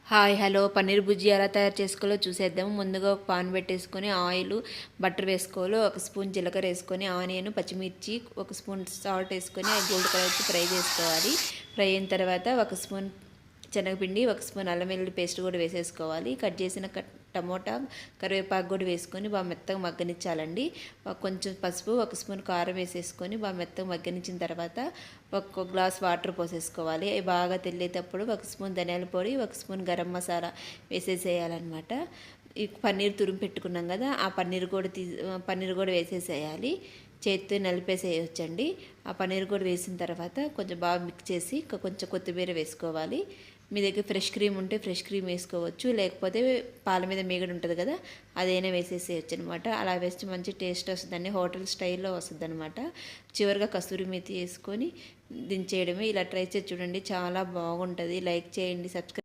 Hi hello paneer బుజ్జి ఎలా తయారు చేసుకోవాలో చూసేద్దాం. ముందుగా ఒక పాన్ పెట్టేసుకొని ఆయిల్ బటర్ వేసుకోవాలి. ఒక స్పూన్ జీలకర్ర వేసుకొని ఆనియన్ పచ్చిమిర్చి ఒక స్పూన్ సాల్ట్ వేసుకొని అది గోల్డ్ కలర్ వచ్చి ఫ్రై చేసుకోవాలి. ఫ్రై అయిన తర్వాత ఒక స్పూన్ శనగపిండి ఒక స్పూన్ అల్లం వెల్లుల్లి పేస్ట్ కూడా వేసేసుకోవాలి. కట్ చేసిన టమోటా కరివేపాకు కూడా వేసుకొని బాగా మెత్తగా మగ్గనిచ్చాలండి. కొంచెం పసుపు ఒక స్పూన్ కారం వేసేసుకొని బాగా మెత్తగా మగ్గనిచ్చిన తర్వాత ఒక గ్లాస్ వాటర్ పోసేసుకోవాలి. అవి బాగా తెల్లేటప్పుడు ఒక స్పూన్ ధనియాల పొడి ఒక స్పూన్ గరం మసాలా వేసేసేయాలన్నమాట. ఈ పన్నీర్ తురుము పెట్టుకున్నాం కదా, ఆ పన్నీర్ కూడా వేసేసేయాలి. చేతితో నలిపేసేయచ్చండి. ఆ పన్నీర్ కూడా వేసిన తర్వాత కొంచెం బాగా మిక్స్ చేసి కొంచెం కొత్తిమీర వేసుకోవాలి. మీ దగ్గర ఫ్రెష్ క్రీమ్ ఉంటే ఫ్రెష్ క్రీమ్ వేసుకోవచ్చు, లేకపోతే పాల మీద మీగడ ఉంటుంది కదా, అదైనా వేసేసేయచ్చు అనమాట. అలా వేస్తే మంచి టేస్ట్ వస్తుందండి, హోటల్ స్టైల్లో వస్తుంది అనమాట. చివరిగా కస్తూరి మేతి వేసుకొని దించేయడమే. ఇలా ట్రై చేసి చూడండి, చాలా బాగుంటుంది. లైక్ చేయండి, సబ్స్క్రైబ్